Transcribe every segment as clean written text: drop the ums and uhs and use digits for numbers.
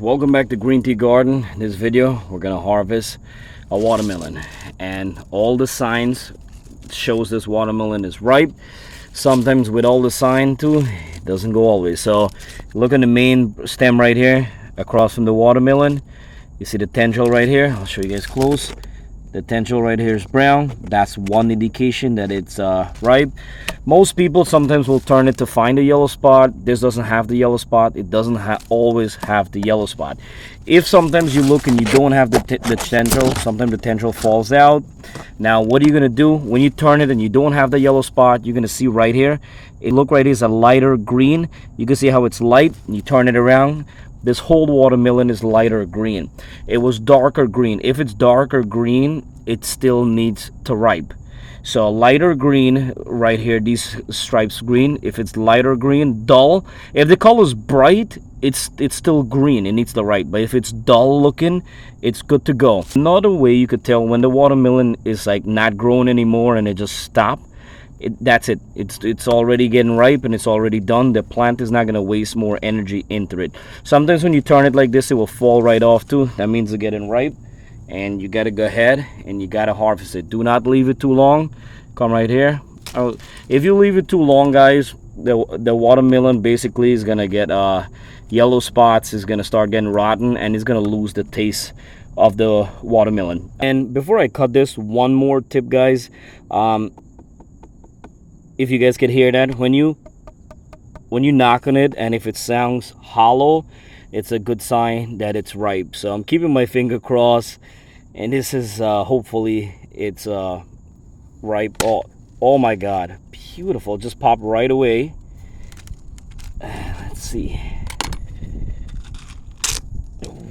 Welcome back to Green Tea Garden. In this video we're gonna harvest a watermelon, and all the signs shows this watermelon is ripe. Sometimes with all the sign too, it doesn't go always. So look at the main stem right here across from the watermelon. You see the tendril right here. I'll show you guys close. The tendril right here is brown. That's one indication that it's ripe. Most people sometimes will turn it to find the yellow spot. This doesn't have the yellow spot. It doesn't always have the yellow spot. If sometimes you look and you don't have the tendril, sometimes the tendril falls out. Now what are you gonna do when you turn it and you don't have the yellow spot? You're gonna see right here, it look right here is a lighter green. You can see how it's light. You turn it around, this whole watermelon is lighter green. It was darker green. If it's darker green, it still needs to ripe. So lighter green right here, these stripes green. If it's lighter green, dull, if the color is bright, it's still green, it needs to ripe. But if it's dull looking, it's good to go. Another way you could tell when the watermelon is like not growing anymore and it just stopped, that's it. It's already getting ripe and it's already done. The plant is not going to waste more energy into it. Sometimes when you turn it like this, it will fall right off too. That means it's getting ripe, and you got to go ahead and you got to harvest it. Do not leave it too long. Come right here. If you leave it too long, guys, the watermelon basically is going to get yellow spots. Is going to start getting rotten, and it's going to lose the taste of the watermelon. And before I cut this, one more tip, guys. If you guys can hear that, when you knock on it and if it sounds hollow, it's a good sign that it's ripe. So I'm keeping my finger crossed, and this is hopefully it's ripe. Oh my god, beautiful. Just popped right away. Let's see.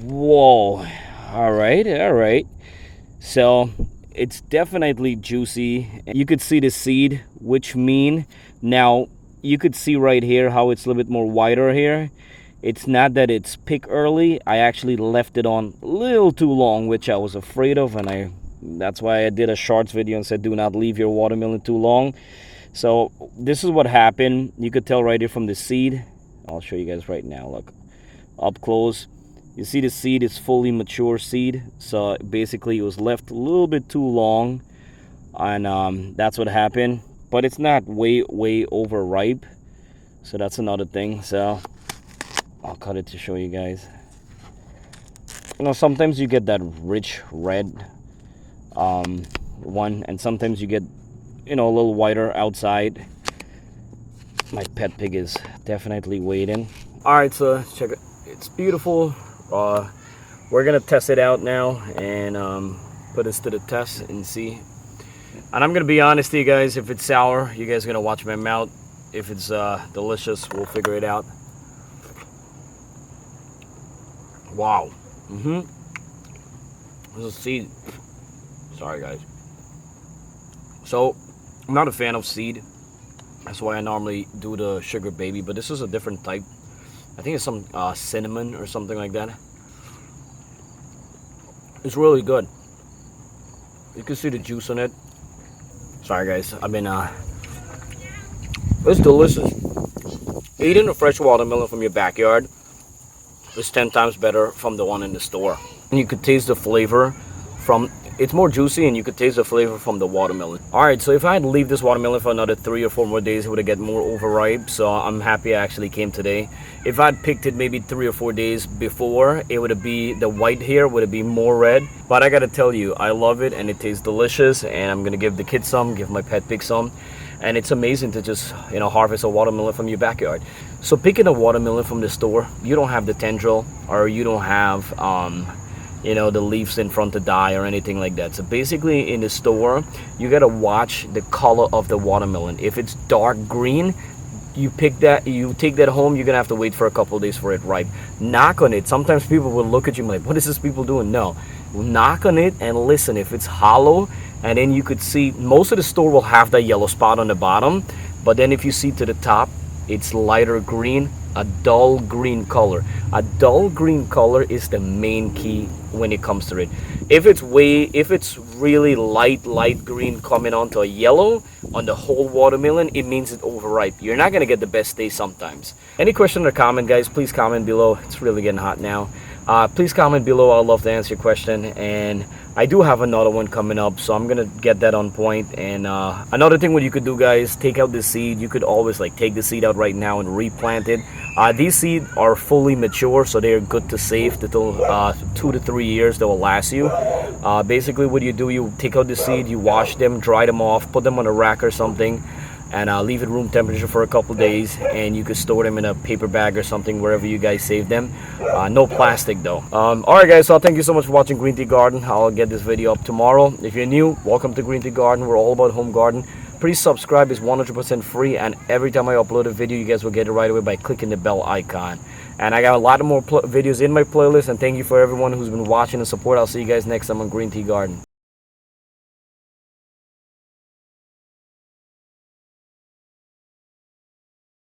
Whoa. All right. So it's definitely juicy. You could see the seed, which mean now you could see right here how it's a little bit more whiter here. It's not that it's picked early. I actually left it on a little too long, which I was afraid of, and that's why I did a shorts video and said do not leave your watermelon too long. So this is what happened. You could tell right here from the seed. I'll show you guys right now. Look up close. You see the seed is fully mature seed. So basically it was left a little bit too long, and that's what happened. But it's not way overripe, so that's another thing. So I'll cut it to show you guys. You know, sometimes you get that rich red one, and sometimes you get, you know, a little whiter outside. My pet pig is definitely waiting. All right, so check it. It's beautiful. We're gonna test it out now and put this to the test and see. And I'm gonna be honest to you guys, if it's sour, you guys are gonna watch my mouth. If it's delicious, we'll figure it out. Wow. There's a seed. Sorry guys. So I'm not a fan of seed. That's why I normally do the sugar baby, but this is a different type. I think it's some cinnamon or something like that. It's really good. You can see the juice in it. Sorry guys, I've been it's delicious. Eating a fresh watermelon from your backyard is 10 times better from the one in the store. And you could taste the flavor from, it's more juicy, and you could taste the flavor from the watermelon. All right, so if I had to leave this watermelon for another 3 or 4 more days, it would have get more overripe. So I'm happy I actually came today. If I'd picked it maybe 3 or 4 days before, it would have been, the white here would have been more red. But I gotta tell you, I love it and it tastes delicious, and I'm gonna give the kids some, give my pet pig some. And it's amazing to just, you know, harvest a watermelon from your backyard. So picking a watermelon from the store, you don't have the tendril, or you don't have you know, the leaves in front to die or anything like that. So basically in the store, you gotta watch the color of the watermelon. If it's dark green, you take that home, you're gonna have to wait for a couple of days for it ripe. Knock on it. Sometimes people will look at you like, what is this people doing? No, knock on it and listen. If it's hollow, and then you could see most of the store will have that yellow spot on the bottom, but then if you see to the top, it's lighter green, a dull green color. A dull green color is the main key when it comes to it. If it's really light green coming onto a yellow on the whole watermelon, it means it's overripe. You're not gonna get the best taste sometimes. Any question or comment, guys, please comment below. It's really getting hot now. Please comment below. I'd love to answer your question. And I do have another one coming up, so I'm gonna get that on point. And another thing what you could do, guys, take out the seed. You could always like take the seed out right now and replant it. These seeds are fully mature, so they're good to save till 2 to 3 years. They will last you. Basically what you do, you take out the seed, you wash them, dry them off, put them on a rack or something, and leave it room temperature for a couple days, and you could store them in a paper bag or something wherever you guys save them. No plastic though. Alright guys, so thank you so much for watching Green Tea Garden. I'll get this video up tomorrow. If you're new, welcome to Green Tea Garden. We're all about home garden. Please subscribe. It's 100% free, and every time I upload a video, you guys will get it right away by clicking the bell icon. And I got a lot of more videos in my playlist, and thank you for everyone who's been watching and support. I'll see you guys next time on Green Tea Garden.